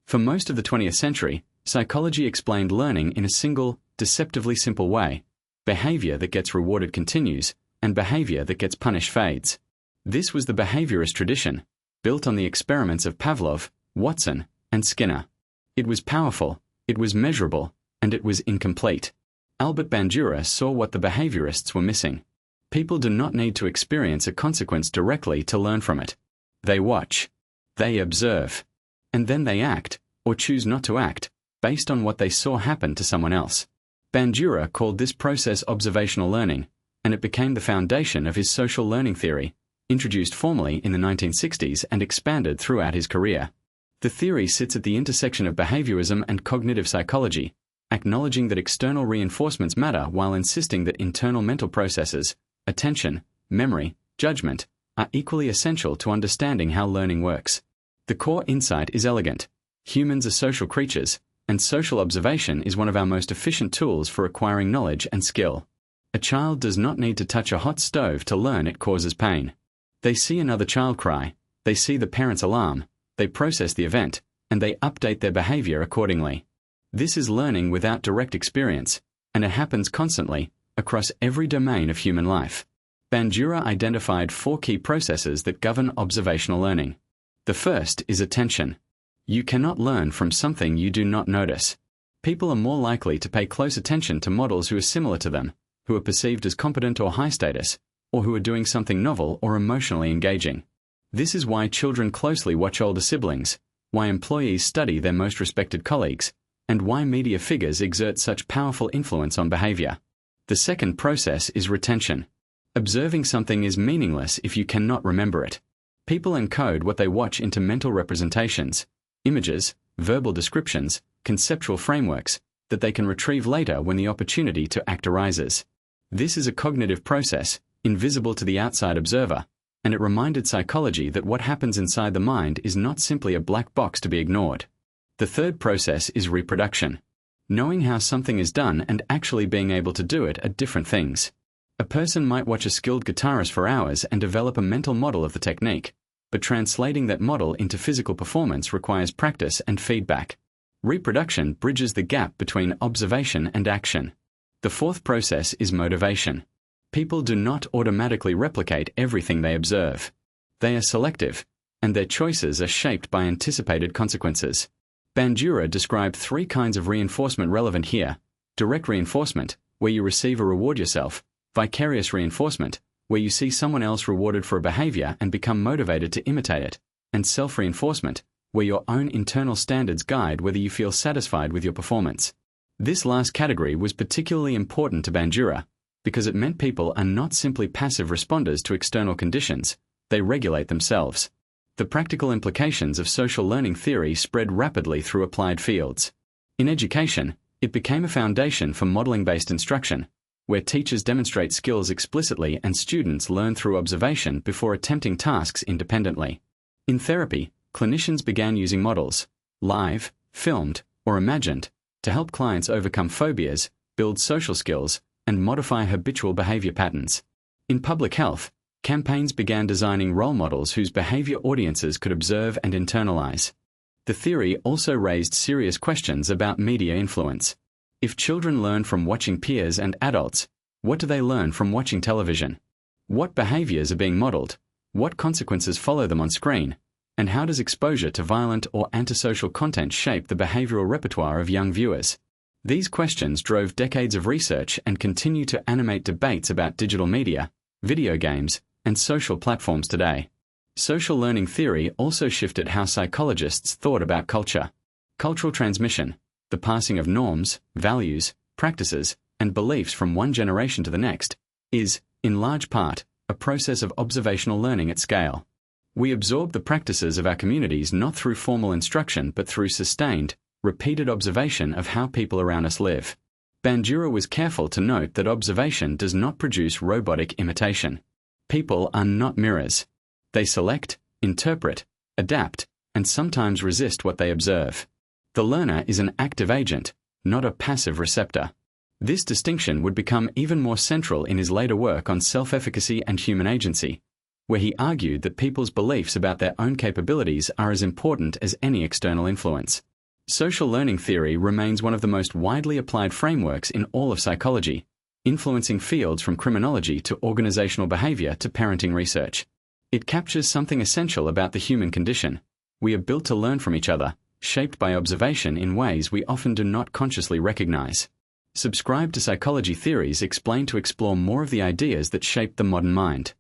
For most of the 20th century, psychology explained learning in a single, deceptively simple way: behavior that gets rewarded continues, and behavior that gets punished fades. This was the behaviorist tradition, built on the experiments of Pavlov, Watson, and Skinner. It was powerful, it was measurable, and it was incomplete. Albert Bandura saw what the behaviorists were missing. People do not need to experience a consequence directly to learn from it. They watch. They observe. And then they act, or choose not to act, based on what they saw happen to someone else. Bandura called this process observational learning, and it became the foundation of his social learning theory, introduced formally in the 1960s and expanded throughout his career. The theory sits at the intersection of behaviorism and cognitive psychology, acknowledging that external reinforcements matter while insisting that internal mental processes, attention, memory, judgment, are equally essential to understanding how learning works. The core insight is elegant. Humans are social creatures, and social observation is one of our most efficient tools for acquiring knowledge and skill. A child does not need to touch a hot stove to learn it causes pain. They see another child cry, they see the parent's alarm, they process the event, and they update their behavior accordingly. This is learning without direct experience, and it happens constantly, across every domain of human life. Bandura identified 4 key processes that govern observational learning. The first is attention. You cannot learn from something you do not notice. People are more likely to pay close attention to models who are similar to them, who are perceived as competent or high status, or who are doing something novel or emotionally engaging. This is why children closely watch older siblings, why employees study their most respected colleagues, and why media figures exert such powerful influence on behavior. The second process is retention. Observing something is meaningless if you cannot remember it. People encode what they watch into mental representations, images, verbal descriptions, conceptual frameworks, that they can retrieve later when the opportunity to act arises. This is a cognitive process, invisible to the outside observer, and it reminded psychology that what happens inside the mind is not simply a black box to be ignored. The third process is reproduction. Knowing how something is done and actually being able to do it are different things. A person might watch a skilled guitarist for hours and develop a mental model of the technique, but translating that model into physical performance requires practice and feedback. Reproduction bridges the gap between observation and action. The fourth process is motivation. People do not automatically replicate everything they observe. They are selective, and their choices are shaped by anticipated consequences. Bandura described 3 kinds of reinforcement relevant here: direct reinforcement, where you receive a reward yourself; vicarious reinforcement, where you see someone else rewarded for a behavior and become motivated to imitate it; and self-reinforcement, where your own internal standards guide whether you feel satisfied with your performance. This last category was particularly important to Bandura, because it meant people are not simply passive responders to external conditions, they regulate themselves. The practical implications of social learning theory spread rapidly through applied fields. In education, it became a foundation for modeling-based instruction, where teachers demonstrate skills explicitly and students learn through observation before attempting tasks independently. In therapy, clinicians began using models, live, filmed, or imagined, to help clients overcome phobias, build social skills, and modify habitual behavior patterns. In public health, campaigns began designing role models whose behavior audiences could observe and internalize. The theory also raised serious questions about media influence. If children learn from watching peers and adults, what do they learn from watching television? What behaviors are being modeled? What consequences follow them on screen? And how does exposure to violent or antisocial content shape the behavioral repertoire of young viewers? These questions drove decades of research and continue to animate debates about digital media, video games, and social platforms today. Social learning theory also shifted how psychologists thought about culture. Cultural transmission, the passing of norms, values, practices, and beliefs from one generation to the next, is, in large part, a process of observational learning at scale. We absorb the practices of our communities not through formal instruction but through sustained, repeated observation of how people around us live. Bandura was careful to note that observation does not produce robotic imitation. People are not mirrors. They select, interpret, adapt, and sometimes resist what they observe. The learner is an active agent, not a passive receptor. This distinction would become even more central in his later work on self-efficacy and human agency, where he argued that people's beliefs about their own capabilities are as important as any external influence. Social learning theory remains one of the most widely applied frameworks in all of psychology, influencing fields from criminology to organizational behavior to parenting research. It captures something essential about the human condition. We are built to learn from each other, shaped by observation in ways we often do not consciously recognize. Subscribe to Psychology Theories Explained to explore more of the ideas that shape the modern mind.